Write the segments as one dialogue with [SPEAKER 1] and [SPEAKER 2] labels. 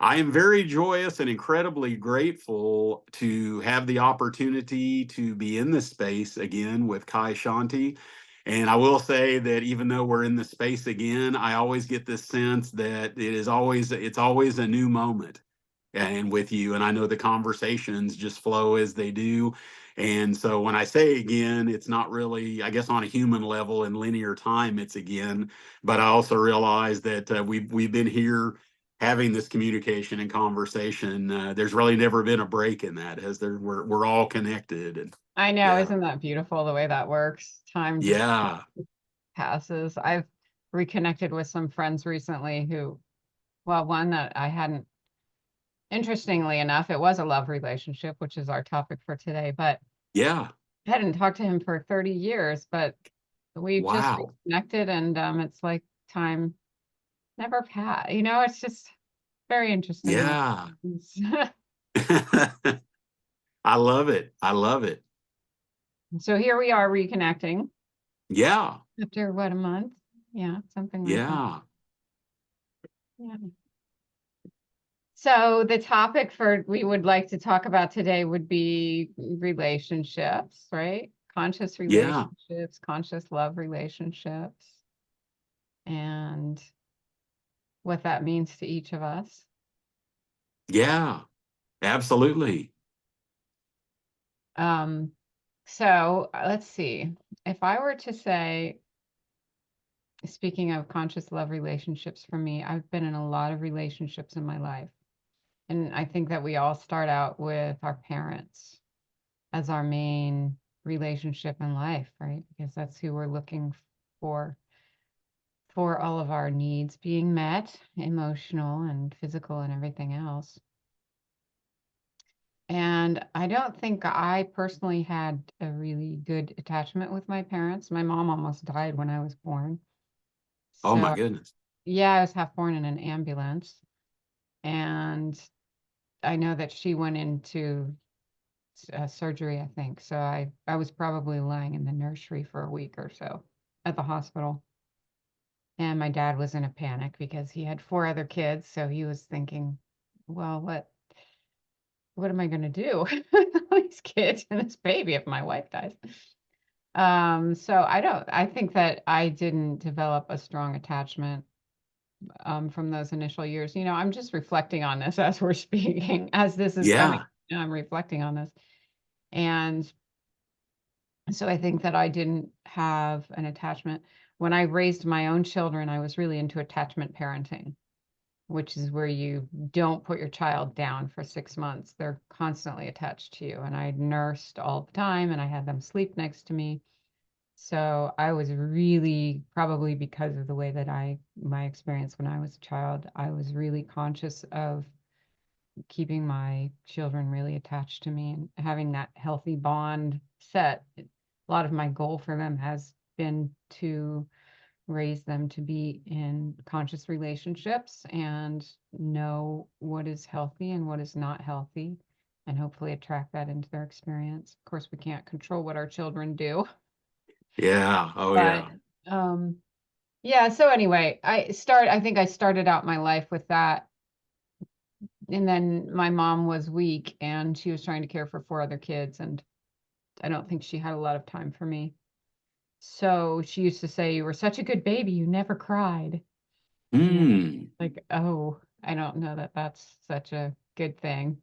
[SPEAKER 1] I am very joyous and incredibly grateful to have the opportunity to be in this space again with Kai Shanti. And I will say that even though we're in the space again, I always get this sense that it's always a new moment and with you. And I know the conversations just flow as they do. And so when I say again, it's not really, I guess, on a human level in linear time, it's again. But I also realize that we've been here having this communication and conversation. There's really never been a break in that, as we're all connected. And
[SPEAKER 2] I know,
[SPEAKER 1] yeah,
[SPEAKER 2] isn't that beautiful the way that works? Time just
[SPEAKER 1] yeah,
[SPEAKER 2] passes. I've reconnected with some friends recently who, well, one that I hadn't, interestingly enough, it was a love relationship, which is our topic for today, but
[SPEAKER 1] yeah.
[SPEAKER 2] I hadn't talked to him for 30 years, but we just
[SPEAKER 1] Wow.
[SPEAKER 2] reconnected and it's like time never passed. You know, it's just very interesting that
[SPEAKER 1] Yeah.
[SPEAKER 2] happens.
[SPEAKER 1] I love it. I love it.
[SPEAKER 2] So here we are reconnecting
[SPEAKER 1] Yeah.
[SPEAKER 2] after what, a month? Yeah, something like that.
[SPEAKER 1] Yeah.
[SPEAKER 2] Yeah. So the topic for we would like to talk about today would be relationships, right? Conscious
[SPEAKER 1] Yeah.
[SPEAKER 2] relationships, conscious love relationships, and what that means to each of us.
[SPEAKER 1] Yeah. Absolutely.
[SPEAKER 2] Um, so let's see. If I were to say, speaking of conscious love relationships for me, I've been in a lot of relationships in my life. And I think that we all start out with our parents as our main relationship in life, right? Because that's who we're looking for for all of our needs being met, emotional and physical and everything else. And I don't think I personally had a really good attachment with my parents. My mom almost died when I was born.
[SPEAKER 1] Oh my
[SPEAKER 2] So,
[SPEAKER 1] goodness.
[SPEAKER 2] yeah, I was half born in an ambulance. And I know that she went into surgery, I think. So I was probably lying in the nursery for a week or so at the hospital. And my dad was in a panic because he had four other kids. So he was thinking, well, what am I going to do with all these kids and this baby if my wife dies? So I think that I didn't develop a strong attachment from those initial years. You know, I'm just reflecting on this as we're speaking, as this is coming.
[SPEAKER 1] Yeah.
[SPEAKER 2] I'm reflecting on this. And so I think that I didn't have an attachment. When I raised my own children, I was really into attachment parenting, which is where you don't put your child down for 6 months. They're constantly attached to you. And I nursed all the time and I had them sleep next to me. So I was really, probably because of the way that my experience when I was a child, I was really conscious of keeping my children really attached to me and having that healthy bond set. A lot of my goal for them has been to raise them to be in conscious relationships and know what is healthy and what is not healthy, and hopefully attract that into their experience. Of course, we can't control what our children do,
[SPEAKER 1] Yeah. Oh
[SPEAKER 2] but
[SPEAKER 1] yeah.
[SPEAKER 2] um, yeah. So anyway, I think I started out my life with that. And then my mom was weak and she was trying to care for four other kids. And I don't think she had a lot of time for me. So she used to say, "You were such a good baby. You never cried." And then,
[SPEAKER 1] Mm.
[SPEAKER 2] like, oh, I don't know that that's such a good thing.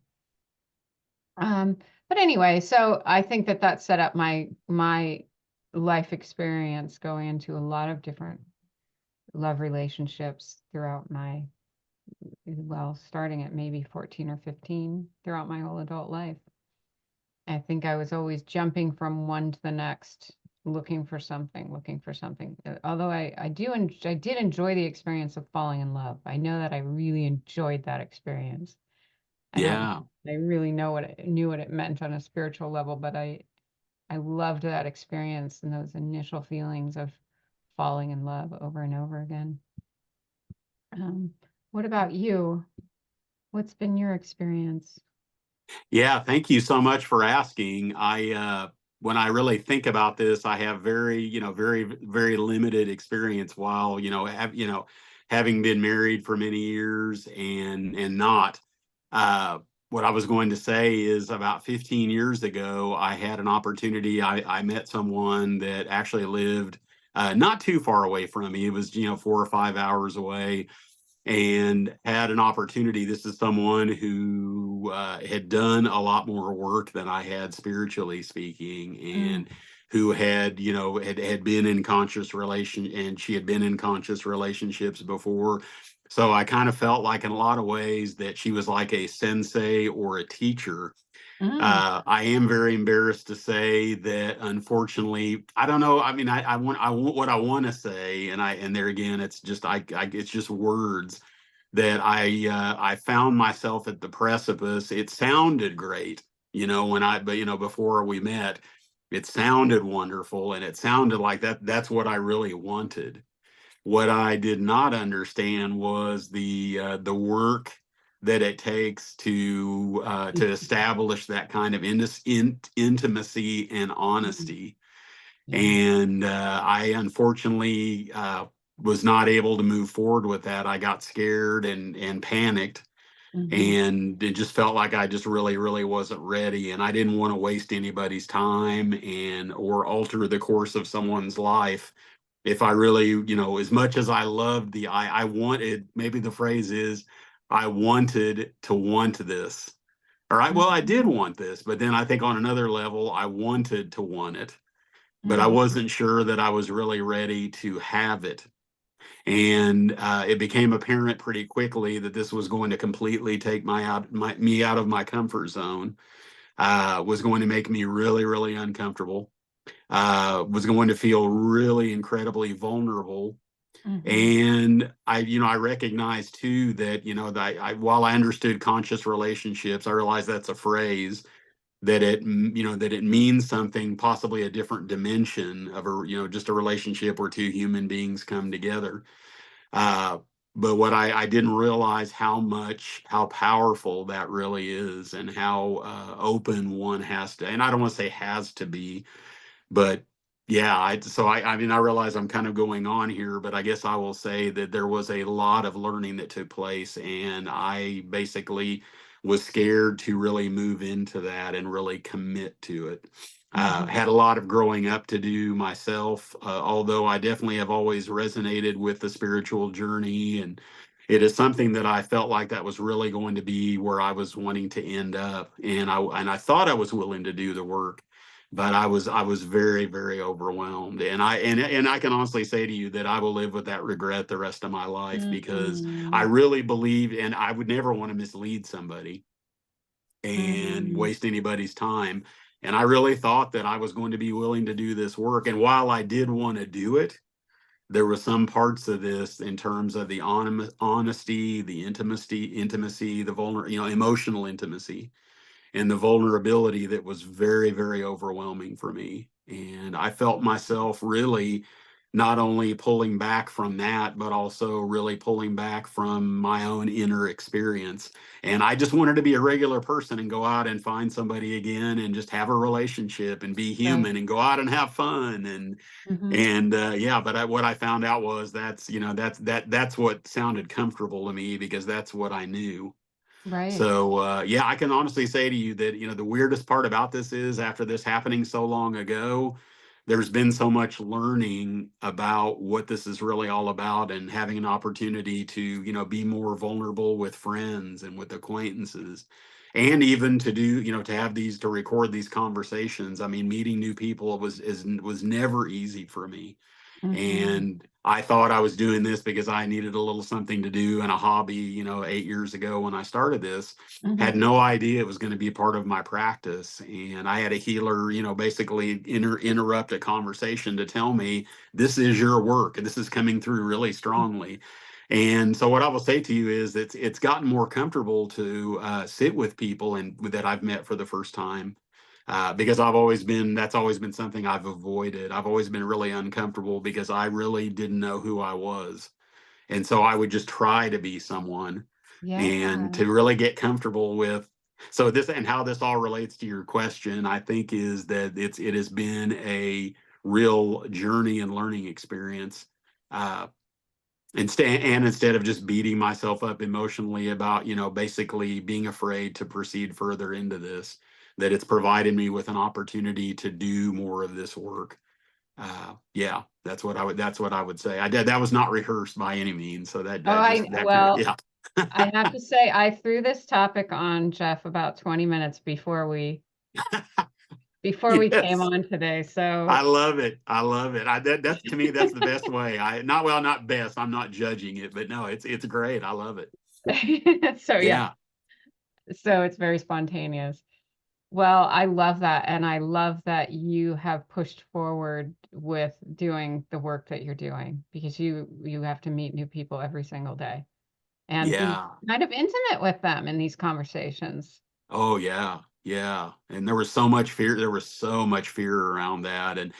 [SPEAKER 2] But anyway, so I think that that set up my life experience going into a lot of different love relationships throughout my, well, starting at maybe 14 or 15 throughout my whole adult life. I think I was always jumping from one to the next, looking for something. Although I did enjoy the experience of falling in love. I know that I really enjoyed that experience. I don't
[SPEAKER 1] Yeah.
[SPEAKER 2] I really knew what it meant on a spiritual level, but I loved that experience and those initial feelings of falling in love over and over again. Um, what about you? What's been your experience?
[SPEAKER 1] Yeah. Thank you so much for asking. When I really think about this, I have very, very limited experience while, having been married for many years and not. What I was going to say is about 15 years ago, I had an opportunity. I met someone that actually lived not too far away from me. It was, 4 or 5 hours away, and had an opportunity. This is someone who had done a lot more work than I had, spiritually speaking,
[SPEAKER 2] Mm,
[SPEAKER 1] and who had, had been in conscious relation, and she had been in conscious relationships before. So I kind of felt like in a lot of ways that she was like a sensei or a teacher.
[SPEAKER 2] mm,
[SPEAKER 1] I am very embarrassed to say that, unfortunately, I don't know. I mean, I want what I want to say, and there again, it's just, it's just words that I found myself at the precipice. It sounded great, but before we met, it sounded wonderful, and it sounded like that's what I really wanted. What I did not understand was the work that it takes to establish that kind of intimacy and
[SPEAKER 2] mm,
[SPEAKER 1] honesty.
[SPEAKER 2] yeah.
[SPEAKER 1] And I unfortunately was not able to move forward with that. I got scared and panicked,
[SPEAKER 2] Mhm,
[SPEAKER 1] and it just felt like I just really, really wasn't ready, and I didn't want to waste anybody's time and or alter the course of someone's life. If I really, as much as I loved I wanted, maybe the phrase is, I wanted to want this. All right, well, I did
[SPEAKER 2] mhm,
[SPEAKER 1] want this, but then I think on another level, I wanted to want it, but I
[SPEAKER 2] mm,
[SPEAKER 1] wasn't sure that I was really ready to have it. And it became apparent pretty quickly that this was going to completely take me out of my comfort zone. Was going to make me really, really uncomfortable. Was going to feel really incredibly vulnerable.
[SPEAKER 2] mhm,
[SPEAKER 1] And I recognized too that, that while I understood conscious relationships, I realized that's a phrase, that that it means something, possibly a different dimension of just a relationship where two human beings come together. Uh, but what I didn't realize how powerful that really is, and how open one has to, and I don't want to say has to be, but yeah, I mean, I realize I'm kind of going on here, but I guess I will say that there was a lot of learning that took place, and I basically was scared to really move into that and really commit to it.
[SPEAKER 2] mhm,
[SPEAKER 1] Had a lot of growing up to do myself, although I definitely have always resonated with the spiritual journey, and it is something that I felt like that was really going to be where I was wanting to end up, and I thought I was willing to do the work, but I was very, very overwhelmed, and I can honestly say to you that I will live with that regret the rest of my life, because I
[SPEAKER 2] mm,
[SPEAKER 1] really believed, and I would never want to mislead somebody and
[SPEAKER 2] mm,
[SPEAKER 1] waste anybody's time. And I really thought that I was going to be willing to do this work. And while I did want to do it, there were some parts of this, in terms of the honesty, the intimacy, the emotional intimacy, and the vulnerability, that was very, very overwhelming for me. And I felt myself really not only pulling back from that, but also really pulling back from my own inner experience. And I just wanted to be a regular person and go out and find somebody again and just have a relationship and be
[SPEAKER 2] right,
[SPEAKER 1] human and go out and have fun.
[SPEAKER 2] mhm,
[SPEAKER 1] And yeah, but what I found out was that's what sounded comfortable to me, because that's what I knew.
[SPEAKER 2] right,
[SPEAKER 1] So yeah, I can honestly say to you that, the weirdest part about this is, after this happening so long ago, there's been so much learning about what this is really all about, and having an opportunity to, be more vulnerable with friends and with acquaintances, and even to do, to record these conversations. I mean, meeting new people was never easy for me,
[SPEAKER 2] mhm,
[SPEAKER 1] and I thought I was doing this because I needed a little something to do and a hobby, 8 years ago when I started this. Had
[SPEAKER 2] mhm,
[SPEAKER 1] no idea it was going to be part of my practice. And I had a healer, basically interrupt a conversation to tell me, this is your work, and this is coming through really strongly. And so what I will say to you is, it's gotten more comfortable to sit with people and that I've met for the first time, because that's always been something I've avoided. I've always been really uncomfortable because I really didn't know who I was. And so I would just try to be someone, and
[SPEAKER 2] yeah,
[SPEAKER 1] to really get comfortable with. So this, and how this all relates to your question, I think, is that it has been a real journey and learning experience. Uh, Instead of just beating myself up emotionally about, basically being afraid to proceed further into this, that it's provided me with an opportunity to do more of this work. Yeah, that's what I would say. That was not rehearsed by any means. So
[SPEAKER 2] Oh,
[SPEAKER 1] that kind of,
[SPEAKER 2] well,
[SPEAKER 1] yeah.
[SPEAKER 2] I have to say, I threw this topic on Jeff about 20 minutes before we came
[SPEAKER 1] Yes.
[SPEAKER 2] on today.
[SPEAKER 1] I
[SPEAKER 2] So,
[SPEAKER 1] love it. I love it. That's to me, that's the best way. Not best. I'm not judging it, but no, it's great. I love it.
[SPEAKER 2] so yeah,
[SPEAKER 1] Yeah.
[SPEAKER 2] so it's very spontaneous. Well, I love that. And I love that you have pushed forward with doing the work that you're doing, because you have to meet new people every single day and be
[SPEAKER 1] Yeah.
[SPEAKER 2] kind of intimate with them in these conversations.
[SPEAKER 1] Oh yeah, yeah. And there was so much fear. There was so much fear around that, and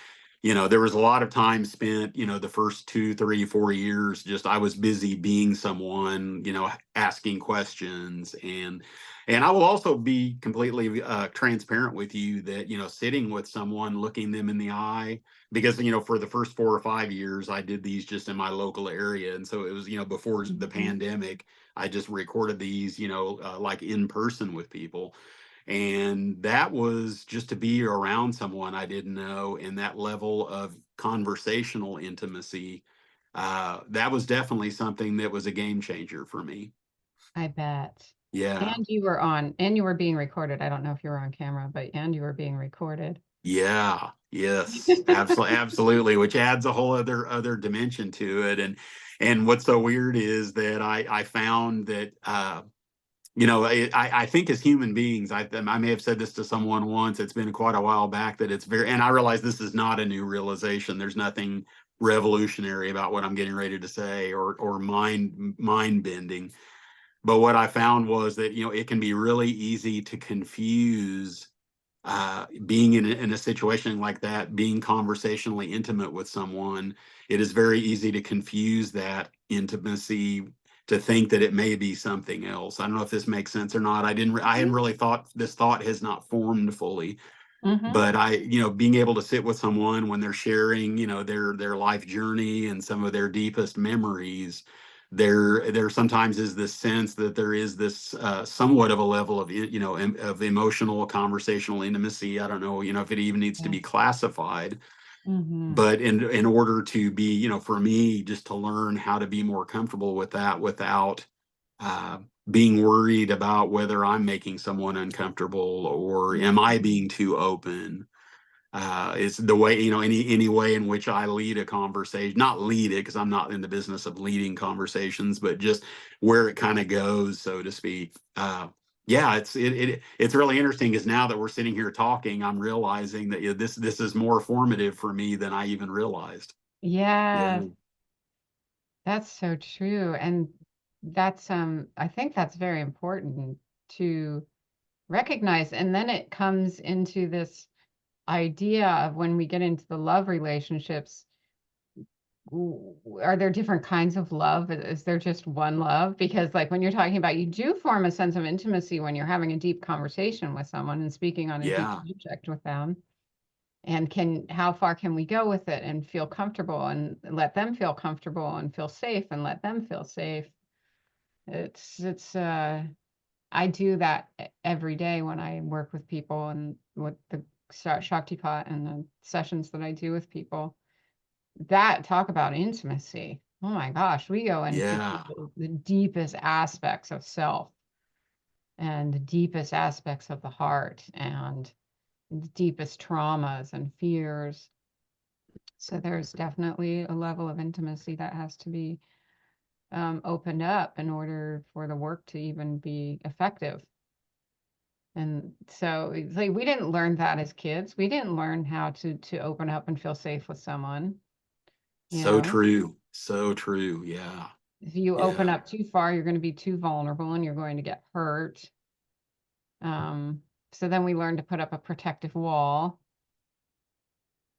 [SPEAKER 1] there was a lot of time spent. The first 2, 3, 4 years, just I was busy being someone. Asking questions, and I will also be completely transparent with you that sitting with someone, looking them in the eye, because for the first 4 or 5 years, I did these just in my local area, and so it was before the
[SPEAKER 2] Mhm.
[SPEAKER 1] pandemic. I just recorded these, like in person with people. And that was just to be around someone I didn't know in that level of conversational intimacy. That was definitely something that was a game changer for me.
[SPEAKER 2] I bet.
[SPEAKER 1] Yeah.
[SPEAKER 2] And you were being recorded. I don't know if you were on camera, and you were being recorded.
[SPEAKER 1] Yeah. Yes. Absolutely. Absolutely. Which adds a whole other dimension to it. And what's so weird is that I found that I think as human beings, I may have said this to someone once. It's been quite a while back that and I realize this is not a new realization. There's nothing revolutionary about what I'm getting ready to say or mind bending. But what I found was that it can be really easy to confuse being in a situation like that, being conversationally intimate with someone. It is very easy to confuse that intimacy, to think that it may be something else. I don't know if this makes sense or not. I hadn't really thought, this thought has not formed fully,
[SPEAKER 2] Mm-hmm.
[SPEAKER 1] but being able to sit with someone when they're sharing, their life journey and some of their deepest memories, there sometimes is this sense that there is this somewhat of a level of of emotional conversational intimacy. I don't know, if it even needs to
[SPEAKER 2] Yeah.
[SPEAKER 1] be classified,
[SPEAKER 2] Mm-hmm.
[SPEAKER 1] but in order to be, for me, just to learn how to be more comfortable with that without uh, being worried about whether I'm making someone uncomfortable or am I
[SPEAKER 2] Mm-hmm.
[SPEAKER 1] being too open. It's the way, any way in which I lead a conversation, not lead it because I'm not in the business of leading conversations, but just where it kind of goes, so to speak. Yeah, it's really interesting because now that we're sitting here talking, I'm realizing that this is more formative for me than I even realized. Yeah.
[SPEAKER 2] Yes, that's so true. And I think that's very important to recognize. And then it comes into this idea of when we get into the love relationships, are there different kinds of love? Is there just one love? Because, like, when you're talking about, you do form a sense of intimacy when you're having a deep conversation with someone and speaking on a deep
[SPEAKER 1] Yeah.
[SPEAKER 2] subject with them. And how far can we go with it and feel comfortable and let them feel comfortable and feel safe and let them feel safe? It's I do that every day when I work with people and with the Shakti Pot and the sessions that I do with people. That talk about intimacy. Oh my gosh, we go into
[SPEAKER 1] Yeah.
[SPEAKER 2] the deepest aspects of self and the deepest aspects of the heart and the deepest traumas and fears. So there's definitely a level of intimacy that has to be opened up in order for the work to even be effective. And so it's like we didn't learn that as kids. We didn't learn how to open up and feel safe with someone, you
[SPEAKER 1] So
[SPEAKER 2] know.
[SPEAKER 1] true. So true. Yeah.
[SPEAKER 2] If you open
[SPEAKER 1] Yeah.
[SPEAKER 2] up too far, you're going to be too vulnerable and you're going to get hurt. Um, so then we learn to put up a protective wall,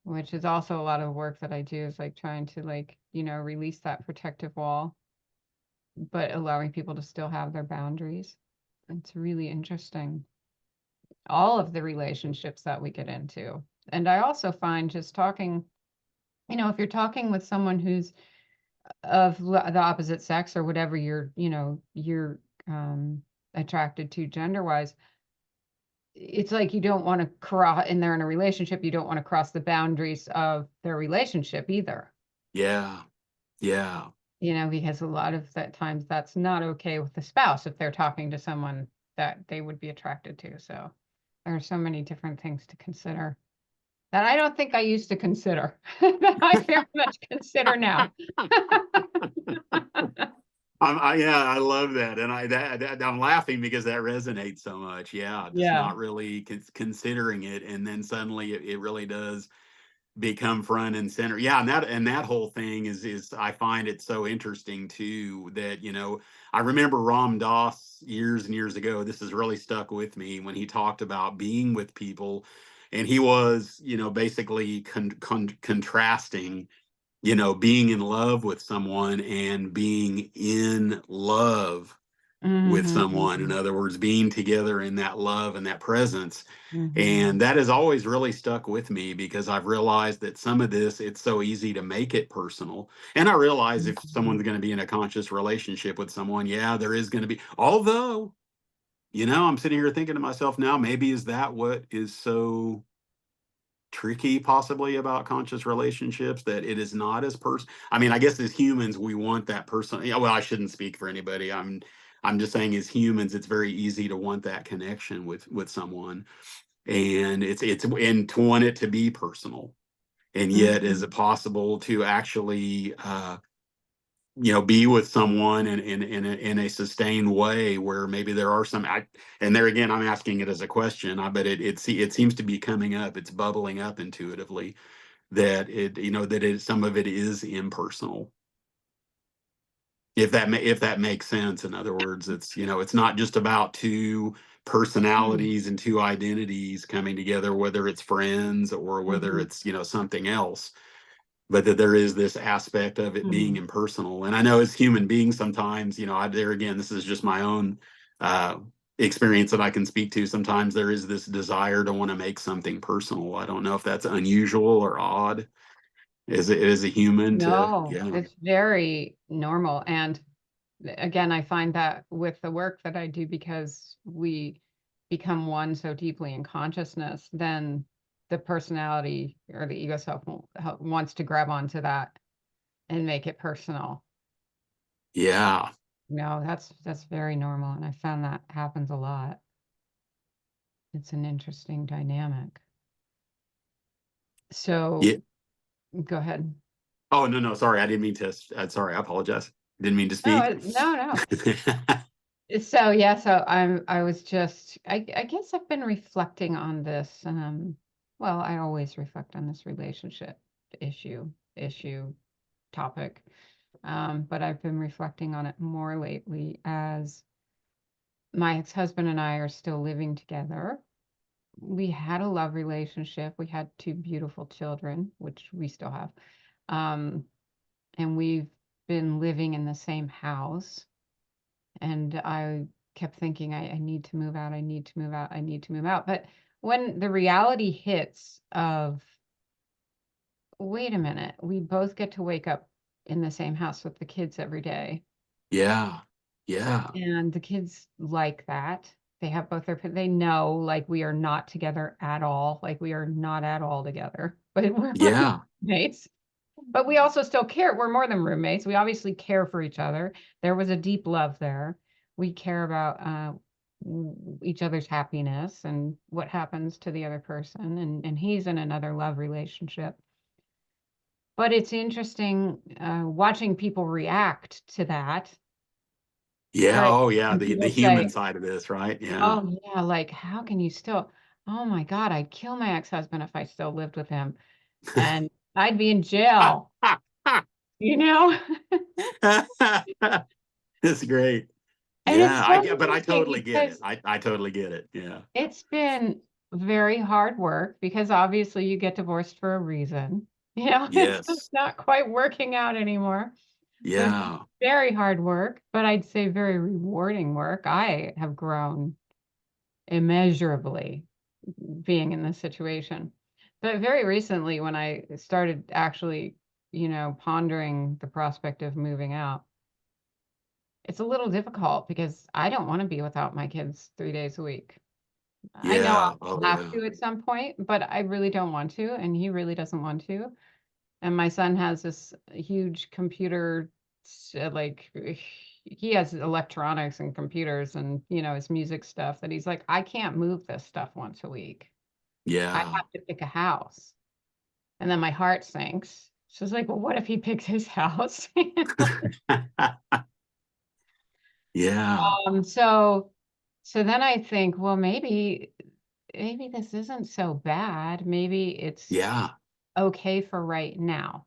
[SPEAKER 2] which is also a lot of work that I do, is like trying to, like, release that protective wall, but allowing people to still have their boundaries. It's really interesting. All of the relationships that we get into. And I also find just talking, if you're talking with someone who's the opposite sex or whatever you're attracted to gender wise, it's like you don't want to cross, and they're in a relationship, you don't want to cross the boundaries of their relationship either.
[SPEAKER 1] Yeah. Yeah.
[SPEAKER 2] Because a lot of that times that's not okay with the spouse if they're talking to someone that they would be attracted to. So there are so many different things to consider that I don't think I used to consider that I very much consider now.
[SPEAKER 1] Yeah, I love that, and I'm laughing because that resonates so much. Yeah, just
[SPEAKER 2] Yeah.
[SPEAKER 1] not really considering it, and then suddenly it really does become front and center. Yeah, and that whole thing is I find it so interesting too that I remember Ram Dass years and years ago. This has really stuck with me when he talked about being with people, and he was basically contrasting being in love with someone and being in love with someone. In
[SPEAKER 2] Mhm.
[SPEAKER 1] other words, being together in that love and that presence. And
[SPEAKER 2] Mhm.
[SPEAKER 1] that has always really stuck with me because I've realized that some of this, it's so easy to make it personal. And I realize if
[SPEAKER 2] Mhm.
[SPEAKER 1] someone's going to be in a conscious relationship with someone, yeah, there is going to be, although, I'm sitting here thinking to myself now, maybe is that what is so tricky possibly about conscious relationships, that it is not as I mean, I guess as humans we want that person. Yeah, well, I shouldn't speak for anybody. I'm just saying as humans it's very easy to want that connection with someone, and and to want it to be personal. And yet is
[SPEAKER 2] Mhm.
[SPEAKER 1] it possible to actually be with someone in a sustained way where maybe there are and there again I'm asking it as a question. But it seems to be coming up, it's bubbling up intuitively, that some of it is impersonal, if that makes sense. In other words, it's not just about two
[SPEAKER 2] Mhm.
[SPEAKER 1] personalities and two identities coming together, whether it's friends or whether
[SPEAKER 2] Mhm.
[SPEAKER 1] it's something else, but that there is this aspect of it being
[SPEAKER 2] Mhm.
[SPEAKER 1] impersonal. And I know as human beings sometimes, there again, this is just my own uh experience that I can speak to. Sometimes there is this desire to want to make something personal. I don't know if that's unusual or odd as a human to,
[SPEAKER 2] No,
[SPEAKER 1] yeah.
[SPEAKER 2] it's very normal. And again, I find that with the work that I do, because we become one so deeply in consciousness, then the personality or the ego self wants to grab onto that and make it personal.
[SPEAKER 1] Yeah.
[SPEAKER 2] No, that's very normal, and I found that happens a lot. It's an interesting dynamic.
[SPEAKER 1] Yeah.
[SPEAKER 2] So go ahead.
[SPEAKER 1] Oh, no, no, sorry, I didn't mean to. Sorry, I apologize. Didn't mean to
[SPEAKER 2] No,
[SPEAKER 1] speak.
[SPEAKER 2] no, no. So yeah, so I was just I guess I've been reflecting on this. Well, I always reflect on this relationship issue topic. But I've been reflecting on it more lately as my ex-husband and I are still living together. We had a love relationship. We had two beautiful children, which we still have. Um, and we've been living in the same house. And I kept thinking, I need to move out. I need to move out. I need to move out. But when the reality hits of, wait a minute, we both get to wake up in the same house with the kids every day.
[SPEAKER 1] Yeah. Yeah.
[SPEAKER 2] And the kids like that. They have both they know like we are not together at all. Like we are not at all together, but we're
[SPEAKER 1] Yeah.
[SPEAKER 2] roommates. But we also still care. We're more than roommates. We obviously care for each other. There was a deep love there. We care about each other's happiness and what happens to the other person. And he's in another love relationship. But it's interesting watching people react to that.
[SPEAKER 1] Yeah.
[SPEAKER 2] But
[SPEAKER 1] Oh, yeah.
[SPEAKER 2] and
[SPEAKER 1] The
[SPEAKER 2] people
[SPEAKER 1] human
[SPEAKER 2] say,
[SPEAKER 1] side of this, right? Yeah.
[SPEAKER 2] "Oh yeah, like how can you still? Oh my God, I'd kill my ex-husband if I still lived with him, and I'd be in jail." You know?
[SPEAKER 1] That's great.
[SPEAKER 2] And it's
[SPEAKER 1] Yeah.
[SPEAKER 2] so
[SPEAKER 1] But I
[SPEAKER 2] interesting
[SPEAKER 1] totally get it.
[SPEAKER 2] because
[SPEAKER 1] I totally get it. Yeah.
[SPEAKER 2] it's been very hard work because obviously you get divorced for a reason. It's just
[SPEAKER 1] Yes.
[SPEAKER 2] not quite working out anymore. So it's been
[SPEAKER 1] Yeah.
[SPEAKER 2] very hard work, but I'd say very rewarding work. I have grown immeasurably being in this situation. But very recently, when I started actually, pondering the prospect of moving out. It's a little difficult because I don't want to be without my kids 3 days a week. I know
[SPEAKER 1] Yeah.
[SPEAKER 2] I'll
[SPEAKER 1] Oh,
[SPEAKER 2] have
[SPEAKER 1] yeah.
[SPEAKER 2] to at some point, but I really don't want to, and he really doesn't want to. And my son has this huge computer, like he has electronics and computers and his music stuff that he's like, I can't move this stuff once a week. I
[SPEAKER 1] Yeah.
[SPEAKER 2] have to pick a house. And then my heart sinks. So it's like, well, what if he picks his house?
[SPEAKER 1] Yeah.
[SPEAKER 2] So then I think, well, maybe this isn't so bad. Maybe it's
[SPEAKER 1] Yeah.
[SPEAKER 2] okay for right now.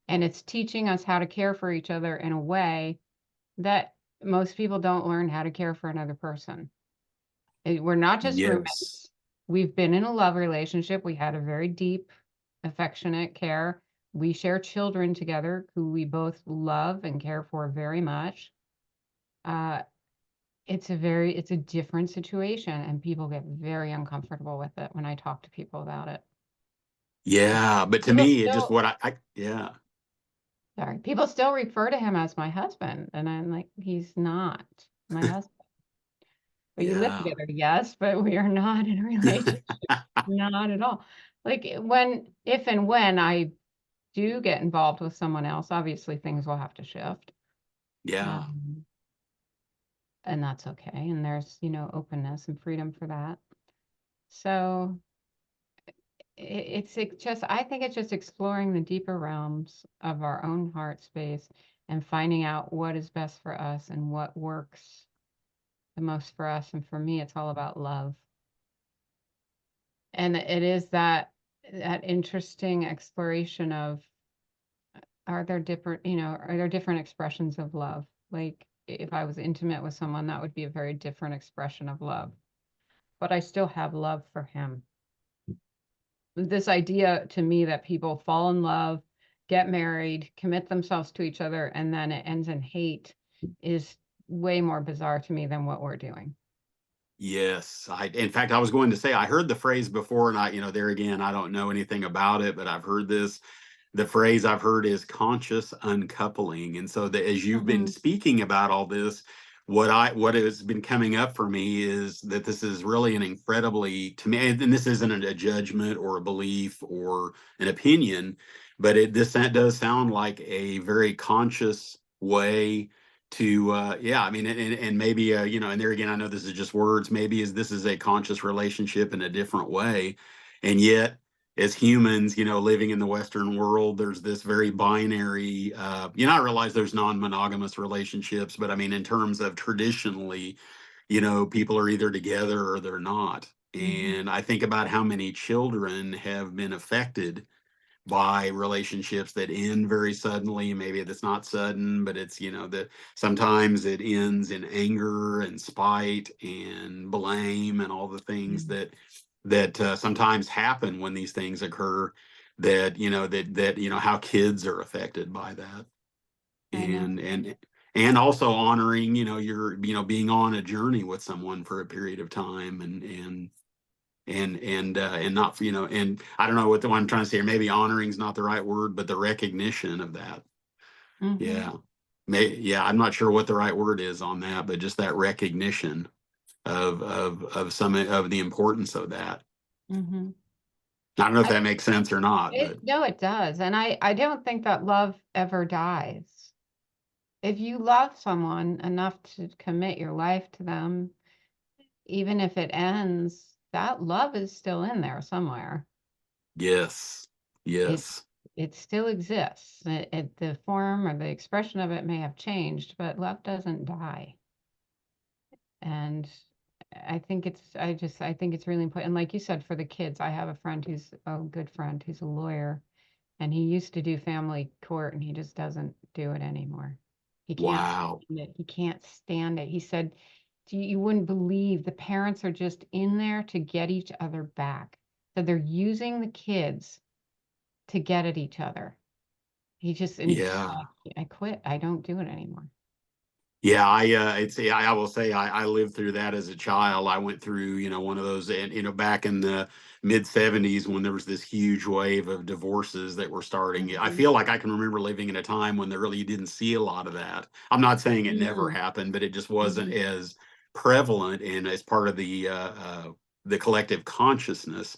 [SPEAKER 2] And it's teaching us how to care for each other in a way that most people don't learn how to care for another person. We're not just
[SPEAKER 1] Yes.
[SPEAKER 2] roommates. We've been in a love relationship. We had a very deep, affectionate care. We share children together who we both love and care for very much. Uh, it's a different situation, and people get very uncomfortable with it when I talk to people about it.
[SPEAKER 1] Yeah. But to
[SPEAKER 2] People
[SPEAKER 1] me, it just
[SPEAKER 2] still,
[SPEAKER 1] what yeah.
[SPEAKER 2] sorry, people still refer to him as my husband, and I'm like, he's not my husband. But you live
[SPEAKER 1] Yeah.
[SPEAKER 2] together, yes, but we are not in a relationship, not at all. Like if and when I do get involved with someone else, obviously things will have to shift.
[SPEAKER 1] Yeah.
[SPEAKER 2] Um, and that's okay. And there's, openness and freedom for that. So I think it's just exploring the deeper realms of our own heart space and finding out what is best for us and what works the most for us. And for me, it's all about love. And it is that interesting exploration of are there different expressions of love? Like if I was intimate with someone, that would be a very different expression of love. But I still have love for him. This idea to me that people fall in love, get married, commit themselves to each other, and then it ends in hate is way more bizarre to me than what we're doing.
[SPEAKER 1] Yes. In fact, I was going to say, I heard the phrase before, and there again, I don't know anything about it, but I've heard this. The phrase I've heard is conscious uncoupling. And so as you've been
[SPEAKER 2] Hmm.
[SPEAKER 1] speaking about all this, what has been coming up for me is that this is really an incredibly, to me, and this isn't a judgment or a belief or an opinion, but that does sound like a very conscious way to yeah, I mean, and maybe and there again, I know this is just words, maybe this is a conscious relationship in a different way. And yet as humans, living in the Western world, there's this very binary, I realize there's non-monogamous relationships, but I mean, in terms of traditionally, people are either together or they're not.
[SPEAKER 2] Hmm.
[SPEAKER 1] And I think about how many children have been affected by relationships that end very suddenly. Maybe it's not sudden, but it's, that sometimes it ends in anger and spite and blame and all the things that sometimes happen when these things occur, that how kids are affected by that.
[SPEAKER 2] I know.
[SPEAKER 1] And also honoring, your, being on a journey with someone for a period of time, and not, and I don't know what the one I'm trying to say, or maybe honoring is not the right word, but the recognition of that.
[SPEAKER 2] Hmm.
[SPEAKER 1] Yeah. Yeah, I'm not sure what the right word is on that, but just that recognition of some of the importance of that.
[SPEAKER 2] Hmm.
[SPEAKER 1] I don't know if that makes sense or not, but
[SPEAKER 2] No, it does. And I don't think that love ever dies. If you love someone enough to commit your life to them, even if it ends, that love is still in there somewhere.
[SPEAKER 1] yes.
[SPEAKER 2] It
[SPEAKER 1] Yes.
[SPEAKER 2] it still exists. The form or the expression of it may have changed, but love doesn't die. And I think it's really important. And like you said, for the kids, I have a friend who's a good friend who's a lawyer, and he used to do family court, and he just doesn't do it anymore. He can't
[SPEAKER 1] Wow.
[SPEAKER 2] stand it. He can't stand it. He said, You wouldn't believe the parents are just in there to get each other back. So they're using the kids to get at each other. And he just said,
[SPEAKER 1] Yeah.
[SPEAKER 2] I quit. I don't do it anymore.
[SPEAKER 1] Yeah, I will say I lived through that as a child. I went through, one of those, and back in the mid '70s when there was this huge wave of divorces that were starting. I
[SPEAKER 2] Mhm.
[SPEAKER 1] feel like I can remember living in a time when there really didn't see a lot of that. I'm not saying it never
[SPEAKER 2] Mm,
[SPEAKER 1] happened, but it just wasn't
[SPEAKER 2] mhm,
[SPEAKER 1] as prevalent and as part of the collective consciousness.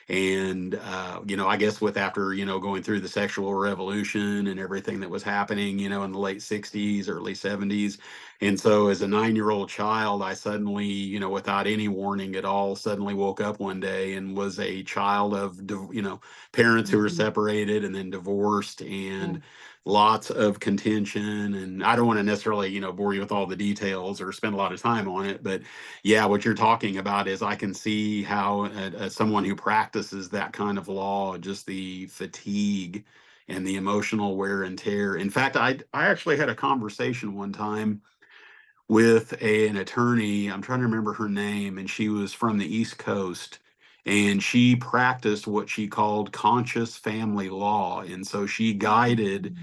[SPEAKER 1] And I guess with after going through the sexual revolution and everything that was happening, in the late '60s, early '70s. And so as a 9-year-old child, I suddenly, without any warning at all, suddenly woke up one day and was a child of, parents who were
[SPEAKER 2] mhm.
[SPEAKER 1] separated and then divorced,
[SPEAKER 2] Yeah.
[SPEAKER 1] and lots of contention. And I don't want to necessarily, bore you with all the details or spend a lot of time on it, but yeah, what you're talking about is I can see how as someone who practices that kind of law, just the fatigue and the emotional wear and tear. In fact, I actually had a conversation one time with an attorney. I'm trying to remember her name, and she was from the East Coast, and she practiced what she called conscious family law. And so she guided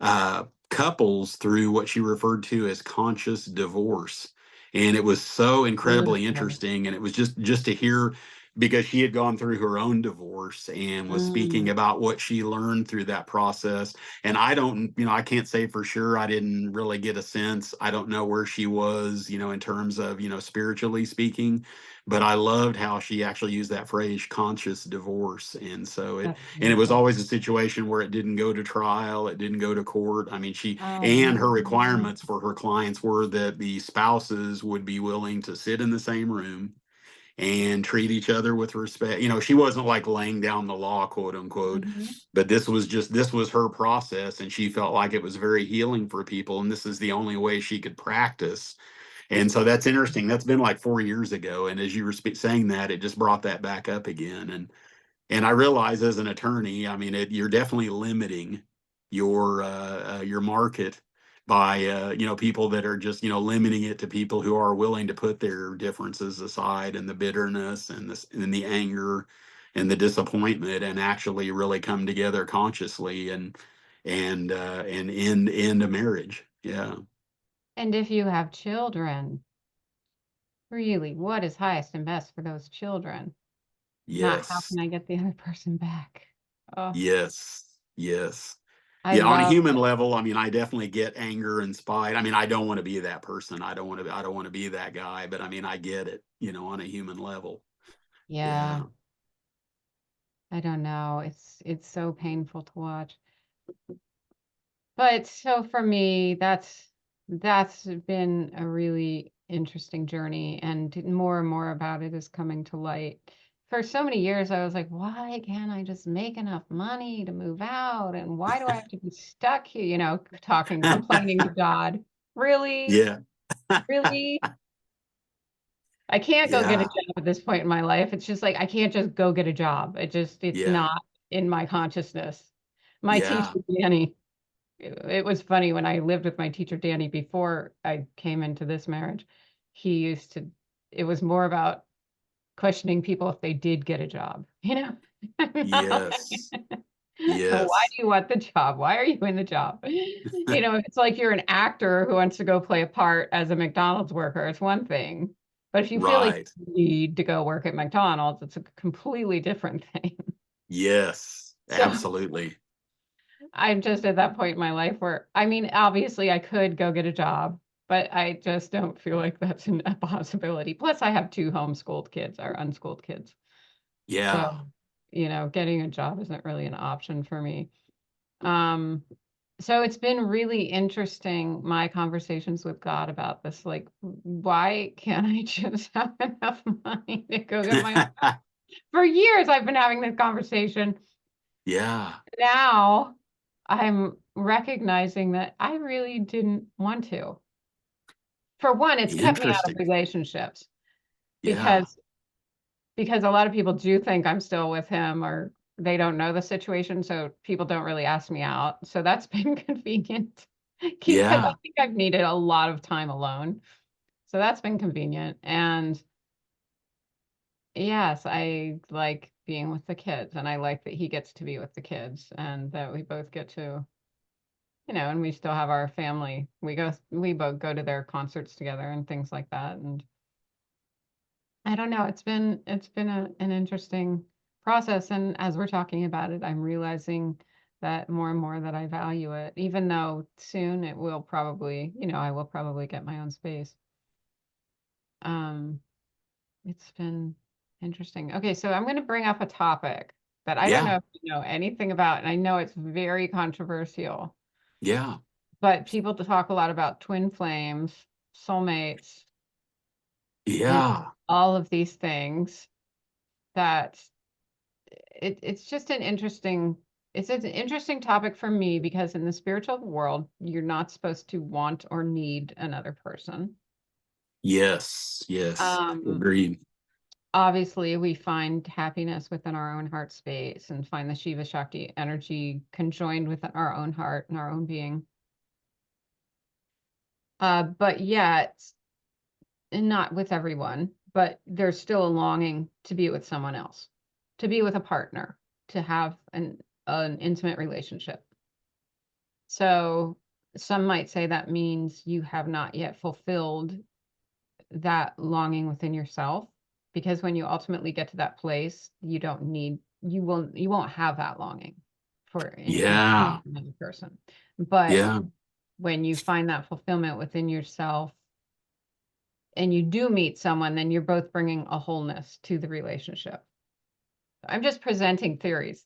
[SPEAKER 2] Mhm.
[SPEAKER 1] couples through what she referred to as conscious divorce. And it was so incredibly
[SPEAKER 2] Beautiful.
[SPEAKER 1] interesting. And it was just to hear, because she had gone through her own divorce and was speaking
[SPEAKER 2] Mm,
[SPEAKER 1] about what she learned through that process. And I don't, I can't say for sure. I didn't really get a sense. I don't know where she was, in terms of, spiritually speaking, but I loved how she actually used that phrase, conscious divorce.
[SPEAKER 2] that's
[SPEAKER 1] And it was
[SPEAKER 2] beautiful.
[SPEAKER 1] always a situation where it didn't go to trial, it didn't go to court. I mean,
[SPEAKER 2] Oh,
[SPEAKER 1] and her
[SPEAKER 2] no.
[SPEAKER 1] requirements for her clients were that the spouses would be willing to sit in the same room and treat each other with respect. She wasn't like laying down the law, quote unquote,
[SPEAKER 2] Mhm.
[SPEAKER 1] but this was her process, and she felt like it was very healing for people, and this is the only way she could practice. And so that's interesting. That's been like 4 years ago, and as you were saying that, it just brought that back up again. And I realize as an attorney, I mean, you're definitely limiting your market by people that are just limiting it to people who are willing to put their differences aside, and the bitterness and the anger and the disappointment, and actually really come together consciously and end a marriage. Yeah.
[SPEAKER 2] And if you have children, really, what is highest and best for those children? Not how
[SPEAKER 1] Yes.
[SPEAKER 2] can I get the other person back? Oh,
[SPEAKER 1] Yes. Yes.
[SPEAKER 2] I
[SPEAKER 1] Yeah, on a
[SPEAKER 2] love
[SPEAKER 1] human
[SPEAKER 2] it.
[SPEAKER 1] level, I mean, I definitely get anger and spite. I mean, I don't want to be that person. I don't want to be that guy, but I mean, I get it, on a human level.
[SPEAKER 2] Yeah,
[SPEAKER 1] Yeah.
[SPEAKER 2] I don't know. It's so painful to watch. But so for me, that's been a really interesting journey, and more and more about it is coming to light. For so many years, I was like, why can't I just make enough money to move out? And why do I have to be stuck here? Complaining to God. Really?
[SPEAKER 1] Yeah.
[SPEAKER 2] Really? I can't go get a
[SPEAKER 1] Yeah.
[SPEAKER 2] job at this point in my life. It's just like I can't just go get a job. It's
[SPEAKER 1] Yeah.
[SPEAKER 2] not in my consciousness. My teacher,
[SPEAKER 1] Yeah.
[SPEAKER 2] Danny, it was funny when I lived with my teacher, Danny, before I came into this marriage. He used to, it was more about questioning people if they did get a job, you know?
[SPEAKER 1] Yes.
[SPEAKER 2] Why
[SPEAKER 1] Yes.
[SPEAKER 2] do you want the job? Why are you in the job? It's like you're an actor who wants to go play a part as a McDonald's worker, it's one thing. But if you feel like
[SPEAKER 1] Right.
[SPEAKER 2] you need to go work at McDonald's, it's a completely different thing.
[SPEAKER 1] Yes.
[SPEAKER 2] So
[SPEAKER 1] Absolutely.
[SPEAKER 2] I'm just at that point in my life where, I mean, obviously I could go get a job, but I just don't feel like that's a possibility. Plus, I have two homeschooled kids, or unschooled kids. So,
[SPEAKER 1] Yeah.
[SPEAKER 2] getting a job isn't really an option for me. Um, so it's been really interesting, my conversations with God about this. Like, why can't I just have enough money to go get my own? For years, I've been having this conversation.
[SPEAKER 1] Yeah.
[SPEAKER 2] Now I'm recognizing that I really didn't want to. For one, it's kept me out of
[SPEAKER 1] Interesting.
[SPEAKER 2] relationships
[SPEAKER 1] Yeah.
[SPEAKER 2] because a lot of people do think I'm still with him, or they don't know the situation, so people don't really ask me out. So that's been convenient because I
[SPEAKER 1] Yeah.
[SPEAKER 2] think I've needed a lot of time alone. So that's been convenient. And yes, I like being with the kids, and I like that he gets to be with the kids and that we both get to and we still have our family. We both go to their concerts together and things like that. And I don't know, it's been an interesting process. And as we're talking about it, I'm realizing that more and more that I value it, even though soon it will probably, I will probably get my own space. Um, it's been interesting. Okay, so I'm going to bring up a topic that I don't
[SPEAKER 1] Yeah,
[SPEAKER 2] know if you know anything about, and I know it's very controversial,
[SPEAKER 1] yeah,
[SPEAKER 2] but people talk a lot about twin flames, soulmates, and
[SPEAKER 1] yeah,
[SPEAKER 2] all of these things that it's just an interesting topic for me because in the spiritual world, you're not supposed to want or need another person.
[SPEAKER 1] yes, yes,
[SPEAKER 2] Um,
[SPEAKER 1] agreed.
[SPEAKER 2] Obviously, we find happiness within our own heart space and find the Shiva Shakti energy conjoined with our own heart and our own being. But yet, and not with everyone, but there's still a longing to be with someone else, to be with a partner, to have an intimate relationship. So some might say that means you have not yet fulfilled that longing within yourself, because when you ultimately get to that place, you won't have that longing for
[SPEAKER 1] Yeah,
[SPEAKER 2] another person. But
[SPEAKER 1] yeah,
[SPEAKER 2] when you find that fulfillment within yourself and you do meet someone, then you're both bringing a wholeness to the relationship. I'm just presenting theories,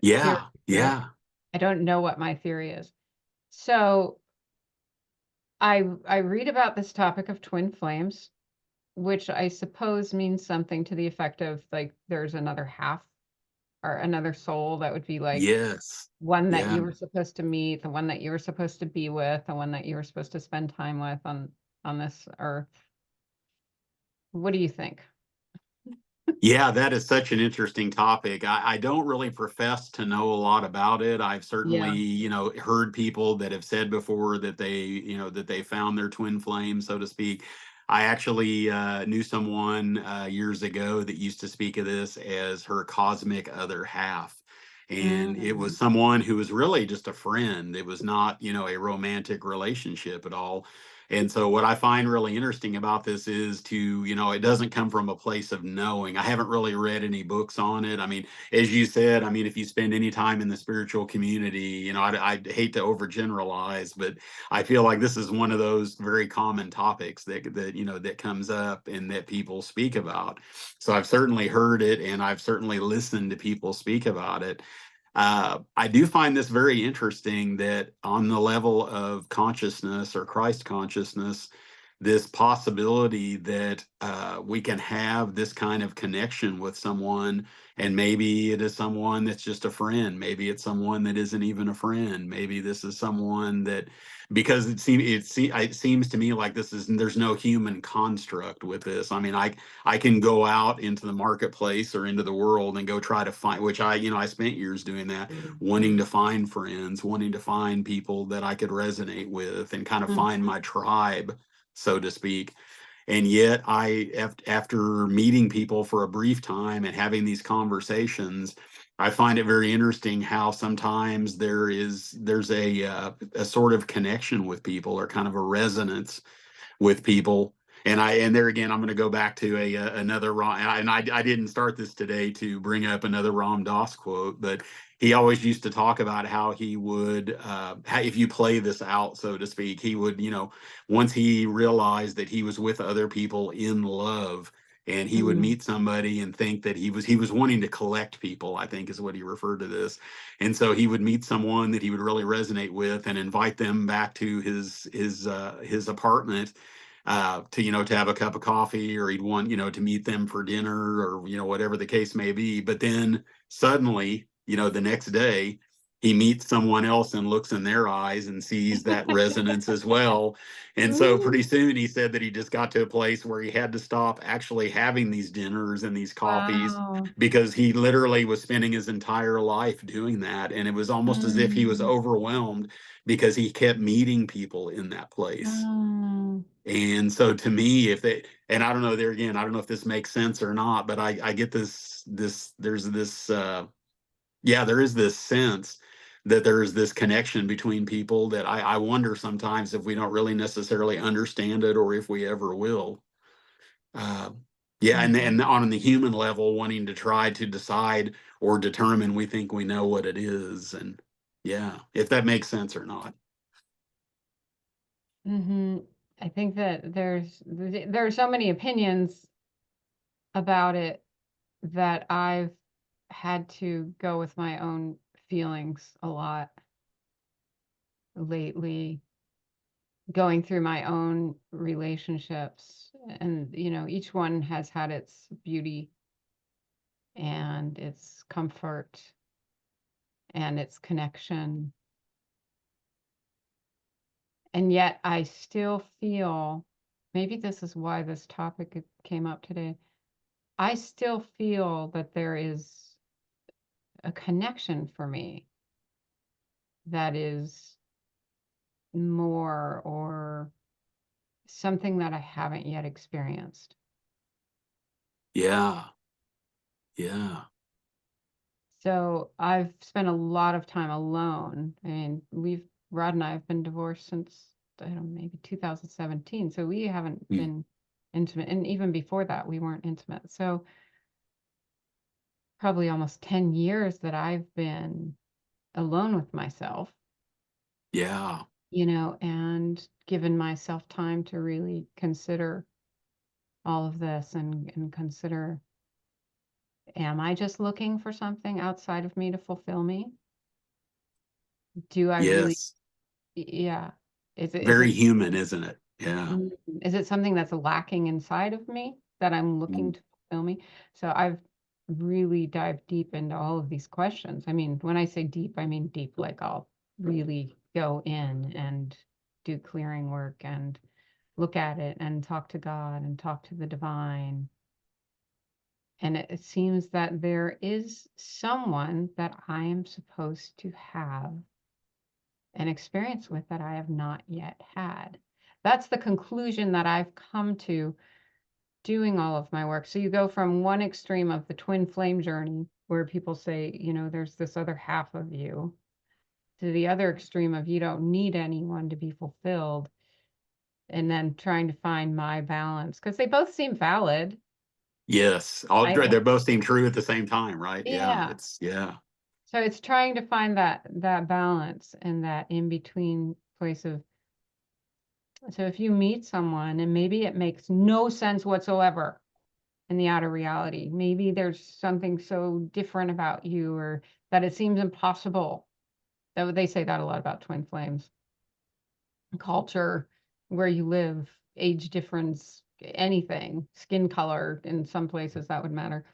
[SPEAKER 1] yeah,
[SPEAKER 2] right?
[SPEAKER 1] yeah,
[SPEAKER 2] I don't know what my theory is. So I read about this topic of twin flames, which I suppose means something to the effect of like there's another half or another soul that would be like
[SPEAKER 1] yes,
[SPEAKER 2] one that
[SPEAKER 1] yeah.
[SPEAKER 2] you were supposed to meet, the one that you were supposed to be with, the one that you were supposed to spend time with on this earth. What do you think?
[SPEAKER 1] Yeah, that is such an interesting topic. I don't really profess to know a lot about it. I've certainly,
[SPEAKER 2] Yeah.
[SPEAKER 1] heard people that have said before that they found their twin flame, so to speak. I actually knew someone years ago that used to speak of this as her cosmic other half. And it was
[SPEAKER 2] Mm,
[SPEAKER 1] someone who was really just a friend. It was not, a romantic relationship at all. And so what I find really interesting about this is it doesn't come from a place of knowing. I haven't really read any books on it. I mean, as you said, I mean, if you spend any time in the spiritual community, I hate to overgeneralize, but I feel like this is one of those very common topics that comes up and that people speak about. So I've certainly heard it and I've certainly listened to people speak about it. I do find this very interesting that on the level of consciousness or Christ consciousness, this possibility that we can have this kind of connection with someone, and maybe it is someone that's just a friend, maybe it's someone that isn't even a friend, maybe this is someone that because it seems to me like there's no human construct with this. I mean, I can go out into the marketplace or into the world and go try to find, which I spent years doing that, wanting
[SPEAKER 2] mhm,
[SPEAKER 1] to find friends, wanting to find people that I could resonate with and kind of find
[SPEAKER 2] mhm,
[SPEAKER 1] my tribe, so to speak. And yet after meeting people for a brief time and having these conversations, I find it very interesting how sometimes there's a sort of connection with people or kind of a resonance with people. And there again, I'm going to go back to another Ram. And I didn't start this today to bring up another Ram Dass quote, but he always used to talk about how he would, if you play this out, so to speak, he would, once he realized that he was with other people in love, and he would
[SPEAKER 2] mm,
[SPEAKER 1] meet somebody and think that he was wanting to collect people, I think is what he referred to this. And so he would meet someone that he would really resonate with and invite them back to his apartment to have a cup of coffee, or he'd want to meet them for dinner, or whatever the case may be. But then suddenly, the next day, he meets someone else and looks in their eyes and sees that resonance as well. And so
[SPEAKER 2] mm.
[SPEAKER 1] pretty soon he said that he just got to a place where he had to stop actually having these dinners and these coffees,
[SPEAKER 2] Wow.
[SPEAKER 1] because he literally was spending his entire life doing that, and it was almost as if he was
[SPEAKER 2] Mm,
[SPEAKER 1] overwhelmed because he kept meeting people in that place.
[SPEAKER 2] mm,
[SPEAKER 1] And so to me, if they, and I don't know, there again, I don't know if this makes sense or not, but I get there's this, yeah, there is this sense that there's this connection between people that I wonder sometimes if we don't really necessarily understand it or if we ever will. Uh, yeah,
[SPEAKER 2] Mhm.
[SPEAKER 1] and on the human level, wanting to try to decide or determine we think we know what it is, and yeah, if that makes sense or not.
[SPEAKER 2] Mhm. I think that there are so many opinions about it that I've had to go with my own feelings a lot lately, going through my own relationships. And, each one has had its beauty and its comfort and its connection. And yet I still feel, maybe this is why this topic came up today. I still feel that there is a connection for me that is more or something that I haven't yet experienced.
[SPEAKER 1] Yeah, yeah,
[SPEAKER 2] So I've spent a lot of time alone, and Rod and I have been divorced since, I don't know, maybe 2017. So we haven't
[SPEAKER 1] mm,
[SPEAKER 2] been intimate. And even before that, we weren't intimate. So probably almost 10 years that I've been alone with myself,
[SPEAKER 1] yeah,
[SPEAKER 2] and given myself time to really consider all of this and consider, am I just looking for something outside of me to fulfill me? Do I really,
[SPEAKER 1] yes.
[SPEAKER 2] yeah. Is
[SPEAKER 1] Very
[SPEAKER 2] it
[SPEAKER 1] human, isn't it? Yeah.
[SPEAKER 2] is it something that's lacking inside of me that I'm
[SPEAKER 1] Mm,
[SPEAKER 2] looking to fulfill me? So I've really dived deep into all of these questions. I mean, when I say deep, I mean deep, like I'll really go in and do clearing work and look at it and talk to God and talk to the divine. And it seems that there is someone that I am supposed to have an experience with that I have not yet had. That's the conclusion that I've come to doing all of my work. So you go from one extreme of the twin flame journey, where people say, there's this other half of you, to the other extreme of you don't need anyone to be fulfilled, and then trying to find my balance because they both seem valid.
[SPEAKER 1] yes. All
[SPEAKER 2] I
[SPEAKER 1] they both seem true at the same time, right? Yeah.
[SPEAKER 2] Yeah.
[SPEAKER 1] It's yeah.
[SPEAKER 2] So it's trying to find that balance and that in between place of, so if you meet someone and maybe it makes no sense whatsoever in the outer reality, maybe there's something so different about you or that it seems impossible. That they say that a lot about twin flames. Culture, where you live, age difference, anything, skin color, in some places that would matter.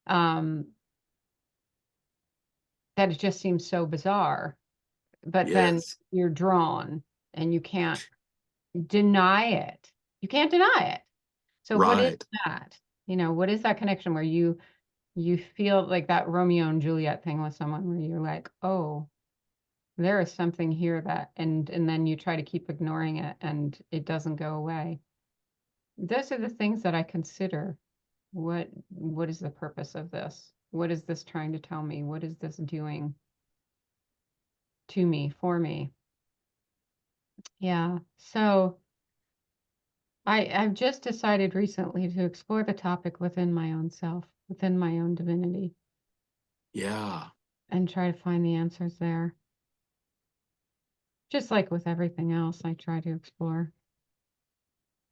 [SPEAKER 2] Um, that it just seems so bizarre. But then
[SPEAKER 1] Yes.
[SPEAKER 2] you're drawn and you can't deny it. You can't deny it. So what is
[SPEAKER 1] Right.
[SPEAKER 2] that? What is that connection where you feel like that Romeo and Juliet thing with someone where you're like, "Oh, there is something here that," and then you try to keep ignoring it and it doesn't go away. Those are the things that I consider. What is the purpose of this? What is this trying to tell me? What is this doing to me, for me? Yeah. So I've just decided recently to explore the topic within my own self, within my own divinity,
[SPEAKER 1] Yeah.
[SPEAKER 2] and try to find the answers there. Just like with everything else, I try to explore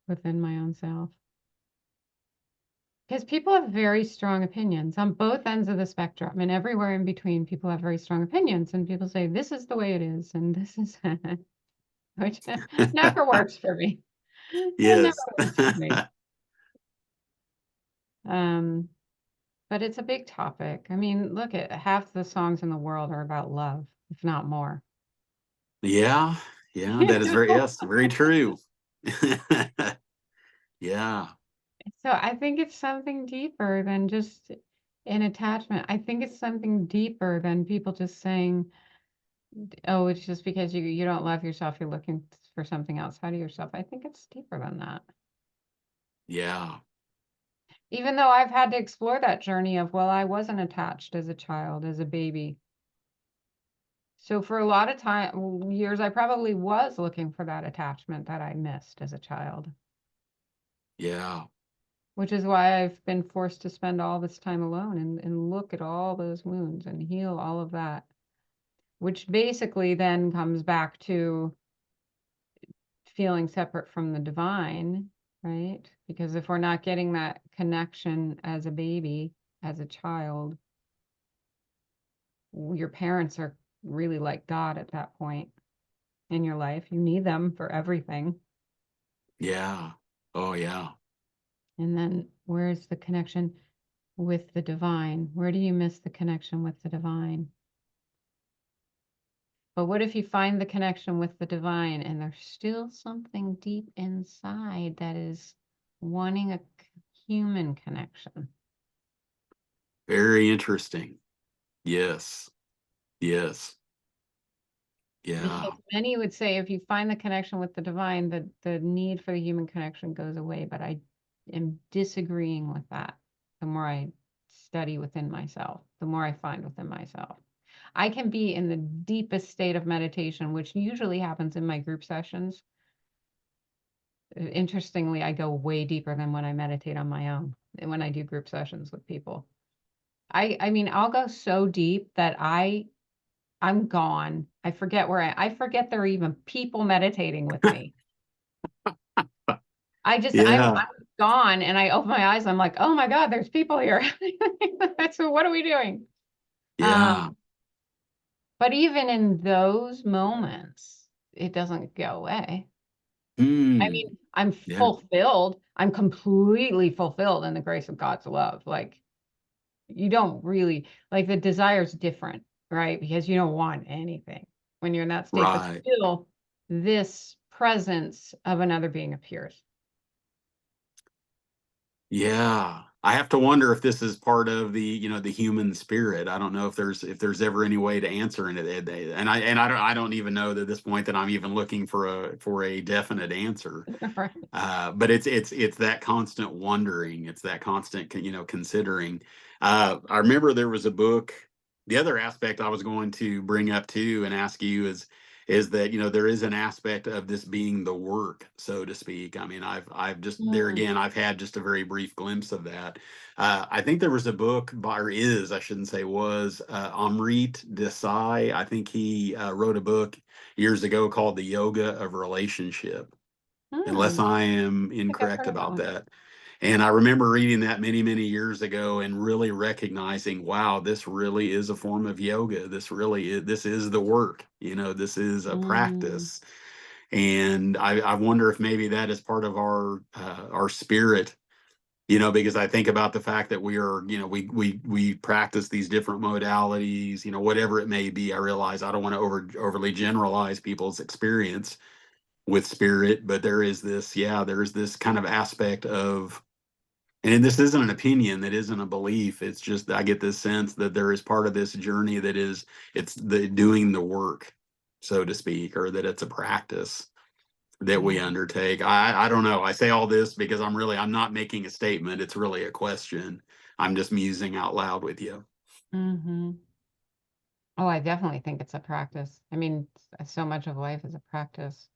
[SPEAKER 2] within my own self. Because people have very strong opinions on both ends of the spectrum, and everywhere in between, people have very strong opinions, and people say, this is the way it is, and this is, which never works for me. It never
[SPEAKER 1] Yes.
[SPEAKER 2] works for me. Um, but it's a big topic. I mean, look at half the songs in the world are about love, if not more.
[SPEAKER 1] Yeah. Yeah.
[SPEAKER 2] You
[SPEAKER 1] That is very
[SPEAKER 2] know?
[SPEAKER 1] yes, very true. Yeah.
[SPEAKER 2] So I think it's something deeper than just an attachment. I think it's something deeper than people just saying, "Oh, it's just because you don't love yourself, you're looking for something outside of yourself." I think it's deeper than that.
[SPEAKER 1] Yeah.
[SPEAKER 2] Even though I've had to explore that journey of, well, I wasn't attached as a child, as a baby. So for a lot of years, I probably was looking for that attachment that I missed as a child,
[SPEAKER 1] Yeah.
[SPEAKER 2] which is why I've been forced to spend all this time alone and look at all those wounds and heal all of that, which basically then comes back to feeling separate from the divine, right? Because if we're not getting that connection as a baby, as a child, your parents are really like God at that point in your life. You need them for everything.
[SPEAKER 1] Yeah. Oh, yeah.
[SPEAKER 2] And then where's the connection with the divine? Where do you miss the connection with the divine? But what if you find the connection with the divine and there's still something deep inside that is wanting a human connection?
[SPEAKER 1] Very interesting. Yes. Yes.
[SPEAKER 2] Because
[SPEAKER 1] Yeah.
[SPEAKER 2] many would say if you find the connection with the divine, the need for the human connection goes away. But I am disagreeing with that. The more I study within myself, the more I find within myself. I can be in the deepest state of meditation, which usually happens in my group sessions. Interestingly, I go way deeper than when I meditate on my own and when I do group sessions with people. I mean, I'll go so deep that I'm gone. I forget I forget there are even people meditating with me. I'm
[SPEAKER 1] Yeah.
[SPEAKER 2] gone and I open my eyes. I'm like, oh my God, there's people here. So what are we doing?
[SPEAKER 1] Yeah.
[SPEAKER 2] Um, but even in those moments, it doesn't go away. I mean,
[SPEAKER 1] Mm.
[SPEAKER 2] I'm
[SPEAKER 1] Yeah.
[SPEAKER 2] fulfilled. I'm completely fulfilled in the grace of God's love. Like you don't really like the desire's different, right? Because you don't want anything when you're in that state, but
[SPEAKER 1] Right.
[SPEAKER 2] still this presence of another being appears.
[SPEAKER 1] Yeah. I have to wonder if this is part of the human spirit. I don't know if there's ever any way to answer it. And I don't even know at this point that I'm even looking for a definite answer.
[SPEAKER 2] Right.
[SPEAKER 1] But it's that constant wondering. It's that constant considering. I remember there was a book. The other aspect I was going to bring up too and ask you is that there is an aspect of this being the work, so to speak. I mean, I've just there
[SPEAKER 2] Mm,
[SPEAKER 1] again, I've had just a very brief glimpse of that. I think there was a book by, or is, I shouldn't say was, Amrit Desai. I think he wrote a book years ago called The Yoga of Relationship, unless
[SPEAKER 2] mm.
[SPEAKER 1] I am
[SPEAKER 2] I think I've
[SPEAKER 1] incorrect
[SPEAKER 2] heard of that
[SPEAKER 1] about
[SPEAKER 2] one.
[SPEAKER 1] that. And I remember reading that many, many years ago and really recognizing, wow, this really is a form of yoga. This is the work, this is a
[SPEAKER 2] Mm,
[SPEAKER 1] practice. And I wonder if maybe that is part of our spirit, because I think about the fact that we are, we practice these different modalities, whatever it may be. I realize I don't want to overly generalize people's experience with spirit, but there is this kind of aspect of, and this isn't an opinion, that isn't a belief. It's just I get this sense that there is part of this journey that is it's the doing the work, so to speak, or that it's a practice that we
[SPEAKER 2] yeah.
[SPEAKER 1] undertake. I don't know. I say all this because I'm not making a statement. It's really a question. I'm just musing out loud with you.
[SPEAKER 2] Hmm. Oh, I definitely think it's a practice. I mean, so much of life is a practice.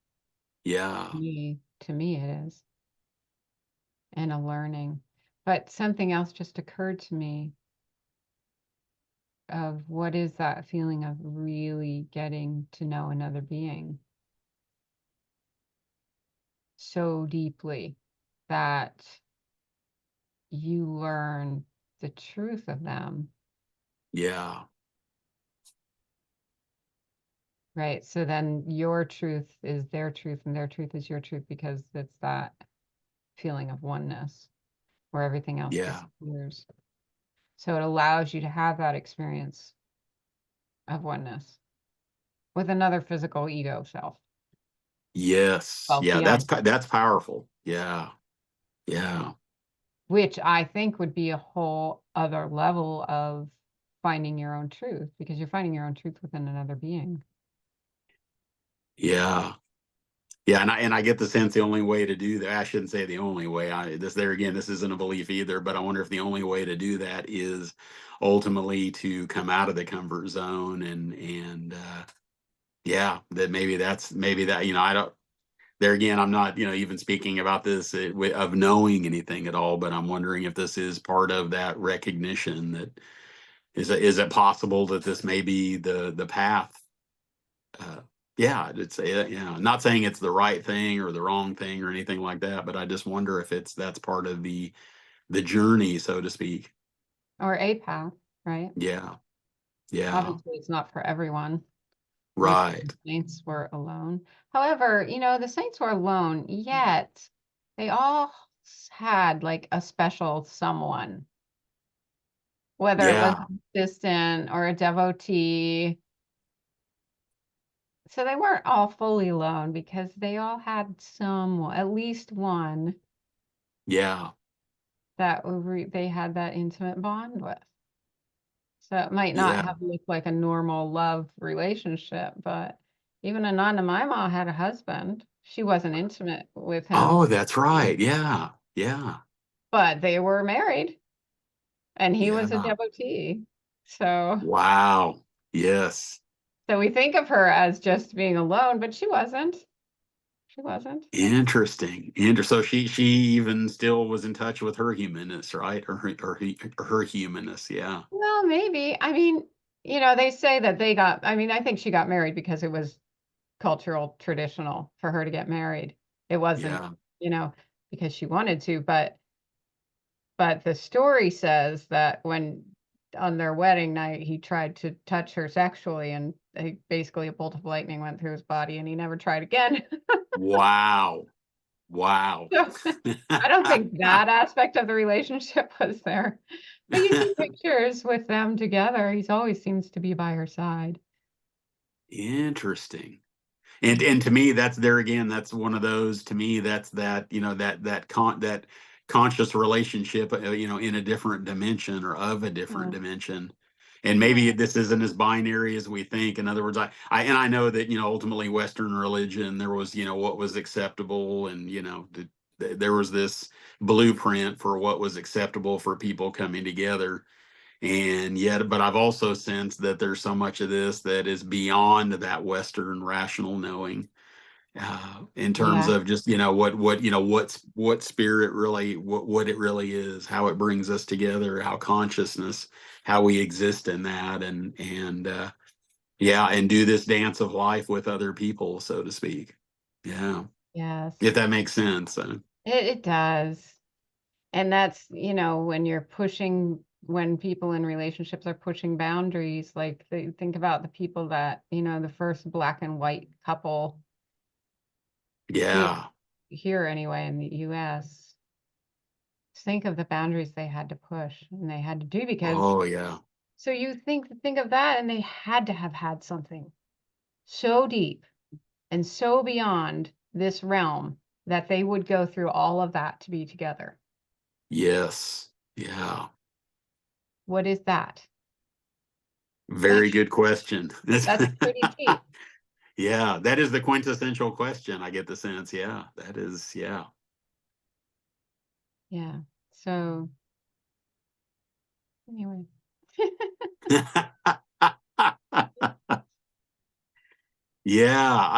[SPEAKER 1] Yeah.
[SPEAKER 2] To me, it is, and a learning. But something else just occurred to me of what is that feeling of really getting to know another being so deeply that you learn the truth of them,
[SPEAKER 1] Yeah.
[SPEAKER 2] right? So then your truth is their truth and their truth is your truth because it's that feeling of oneness where everything else
[SPEAKER 1] Yeah.
[SPEAKER 2] disappears. So it allows you to have that experience of oneness with another physical ego self.
[SPEAKER 1] Yes.
[SPEAKER 2] Well,
[SPEAKER 1] Yeah. That's
[SPEAKER 2] beyond,
[SPEAKER 1] po- that's powerful. Yeah. Yeah.
[SPEAKER 2] which I think would be a whole other level of finding your own truth because you're finding your own truth within another being.
[SPEAKER 1] Yeah. Yeah, and I get the sense the only way to do that, I shouldn't say the only way. This there again, this isn't a belief either, but I wonder if the only way to do that is ultimately to come out of the comfort zone and yeah, that maybe that I don't. There again, I'm not even speaking about this of knowing anything at all, but I'm wondering if this is part of that recognition that is it possible that this may be the path. uh, yeah, it's not saying it's the right thing or the wrong thing or anything like that, but I just wonder if that's part of the journey, so to speak.
[SPEAKER 2] Or a path, right?
[SPEAKER 1] Yeah, yeah,
[SPEAKER 2] Obviously, it's not for everyone. Wish the
[SPEAKER 1] right.
[SPEAKER 2] saints were alone. However, the saints were alone, yet they all had like a special someone, whether it was
[SPEAKER 1] Yeah,
[SPEAKER 2] an assistant or a devotee. So they weren't all fully alone because they all had someone, at least one,
[SPEAKER 1] yeah,
[SPEAKER 2] that they had that intimate bond with. So it might not
[SPEAKER 1] yeah.
[SPEAKER 2] have looked like a normal love relationship, but even Ananda, my mom had a husband. She wasn't intimate with
[SPEAKER 1] Oh,
[SPEAKER 2] him,
[SPEAKER 1] that's right. Yeah, yeah,
[SPEAKER 2] but they were married and he was a
[SPEAKER 1] yeah.
[SPEAKER 2] devotee. So,
[SPEAKER 1] Wow. Yes.
[SPEAKER 2] so we think of her as just being alone, but she wasn't. She wasn't.
[SPEAKER 1] Interesting. So she even still was in touch with her humanness, right? Her humanness. Yeah.
[SPEAKER 2] Well, maybe. I mean, they say that I mean, I think she got married because it was cultural traditional for her to get married. It wasn't,
[SPEAKER 1] Yeah.
[SPEAKER 2] you know, because she wanted to, but the story says that when on their wedding night he tried to touch her sexually and basically a bolt of lightning went through his body and he never tried again.
[SPEAKER 1] Wow. Wow.
[SPEAKER 2] So I don't think that aspect of the relationship was there. But you see pictures with them together. He's always seems to be by her side.
[SPEAKER 1] Interesting. And to me, that's there again, that's one of those, to me, that's that conscious relationship, in a different dimension or of a different
[SPEAKER 2] Yeah.
[SPEAKER 1] dimension. And
[SPEAKER 2] Yeah.
[SPEAKER 1] maybe this isn't as binary as we think. In other words, I know that, ultimately Western religion, there was, what was acceptable, and, there was this blueprint for what was acceptable for people coming together. And yet, but I've also sensed that there's so much of this that is beyond that Western rational knowing, in terms
[SPEAKER 2] Yeah.
[SPEAKER 1] of just what spirit really, what it really is, how it brings us together, how consciousness, how we exist in that, and yeah, and do this dance of life with other people, so to speak. Yeah,
[SPEAKER 2] Yes.
[SPEAKER 1] if that makes sense.
[SPEAKER 2] It does. And that's, when people in relationships are pushing boundaries, like they think about the people that, the first black and white couple here,
[SPEAKER 1] Yeah.
[SPEAKER 2] here anyway in the US. Think of the boundaries they had to push and they had to do because
[SPEAKER 1] Oh yeah.
[SPEAKER 2] so you think of that and they had to have had something so deep and so beyond this realm that they would go through all of that to be together.
[SPEAKER 1] Yes. Yeah.
[SPEAKER 2] What is that?
[SPEAKER 1] Very good question.
[SPEAKER 2] That's pretty deep.
[SPEAKER 1] Yeah, that is the quintessential question. I get the sense. Yeah, that is. Yeah.
[SPEAKER 2] Yeah. So anyway.
[SPEAKER 1] Yeah,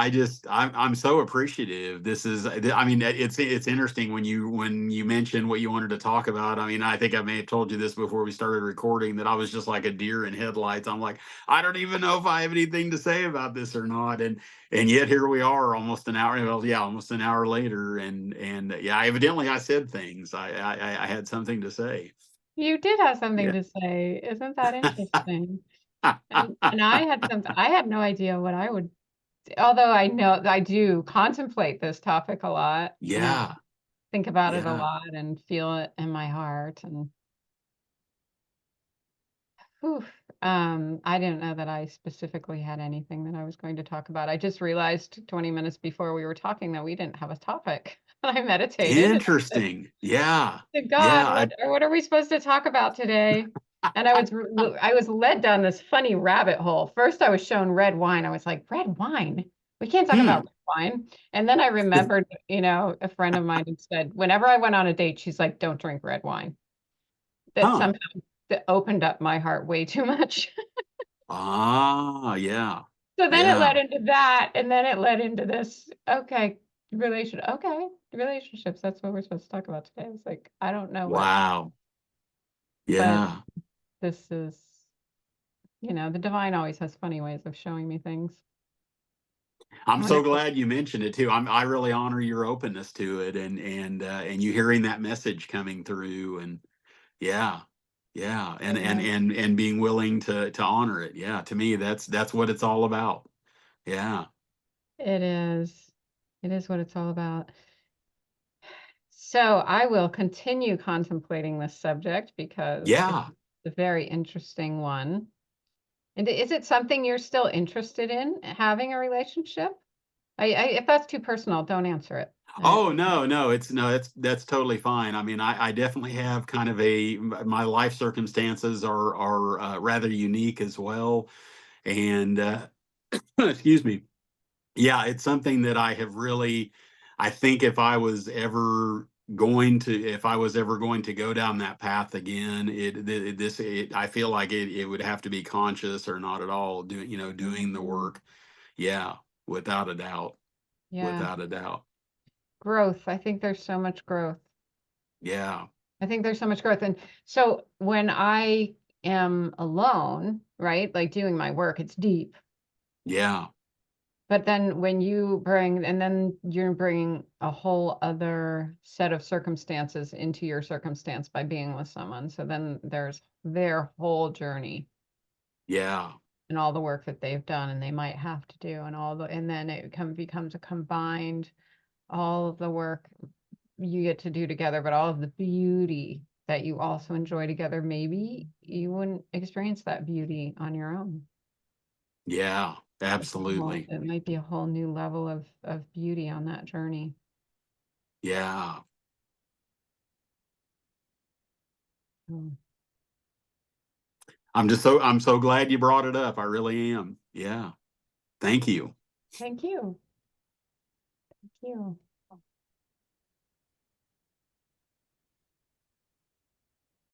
[SPEAKER 1] I'm so appreciative. This is, I mean, it's interesting when you mentioned what you wanted to talk about. I mean, I think I may have told you this before we started recording, that I was just like a deer in headlights. I'm like, I don't even know if I have anything to say about this or not. And yet here we are, almost an hour. Well, yeah, almost an hour later, and yeah, evidently I said things. I had something to say.
[SPEAKER 2] You did have something
[SPEAKER 1] Yeah.
[SPEAKER 2] to say. Isn't that interesting? And I had no idea what I would, although I know I do contemplate this topic a lot and
[SPEAKER 1] Yeah.
[SPEAKER 2] think about it a
[SPEAKER 1] Yeah.
[SPEAKER 2] lot and feel it in my heart and whew, I didn't know that I specifically had anything that I was going to talk about. I just realized 20 minutes before we were talking that we didn't have a topic. I meditated and I
[SPEAKER 1] Interesting. Yeah.
[SPEAKER 2] said,
[SPEAKER 1] Yeah.
[SPEAKER 2] God, what are we supposed to talk about today? And I was led down this funny rabbit hole. First, I was shown red wine. I was like, red wine? We can't talk
[SPEAKER 1] Hmm.
[SPEAKER 2] about red wine. And then I remembered, a friend of mine had said, whenever I went on a date, she's like, don't drink red wine. That
[SPEAKER 1] Huh.
[SPEAKER 2] somehow that opened up my heart way too much.
[SPEAKER 1] Ah, yeah.
[SPEAKER 2] So then it led
[SPEAKER 1] Yeah.
[SPEAKER 2] into that, and then it led into this. Okay, relationships. That's what we're supposed to talk about today. It's like, I don't know what,
[SPEAKER 1] Wow.
[SPEAKER 2] but
[SPEAKER 1] Yeah.
[SPEAKER 2] this is, the divine always has funny ways of showing me things.
[SPEAKER 1] I'm so
[SPEAKER 2] Wonderful.
[SPEAKER 1] glad you mentioned it too. I really honor your openness to it, and you hearing that message coming through, and yeah, yeah,
[SPEAKER 2] It
[SPEAKER 1] and being willing to honor it. Yeah, to me, that's what it's all about. Yeah.
[SPEAKER 2] it is. It is what it's all about. So I will continue contemplating this subject because it's
[SPEAKER 1] Yeah.
[SPEAKER 2] a very interesting one. And is it something you're still interested in, having a relationship? If that's too personal, don't answer it.
[SPEAKER 1] Oh, no, no, that's totally fine. I mean, I definitely have kind of my life circumstances are rather unique as well, and excuse me. Yeah, it's something that I have really, I think if I was ever going to go down that path again, I feel like it would have to be conscious or not at all doing the
[SPEAKER 2] Mhm.
[SPEAKER 1] work. Yeah, without a doubt,
[SPEAKER 2] Yeah,
[SPEAKER 1] without a doubt.
[SPEAKER 2] growth. I think there's so much growth.
[SPEAKER 1] Yeah,
[SPEAKER 2] I think there's so much growth. And so when I am alone, right, like doing my work, it's deep.
[SPEAKER 1] yeah,
[SPEAKER 2] But then and then you're bringing a whole other set of circumstances into your circumstance by being with someone. So then there's their whole journey
[SPEAKER 1] yeah,
[SPEAKER 2] and all the work that they've done and they might have to do and then becomes a combined, all of the work you get to do together, but all of the beauty that you also enjoy together. Maybe you wouldn't experience that beauty on your own.
[SPEAKER 1] yeah, absolutely.
[SPEAKER 2] It might be a whole new level of beauty on that journey.
[SPEAKER 1] Yeah.
[SPEAKER 2] Mm.
[SPEAKER 1] I'm so glad you brought it up. I really am. Yeah. Thank you.
[SPEAKER 2] Thank you. Thank you.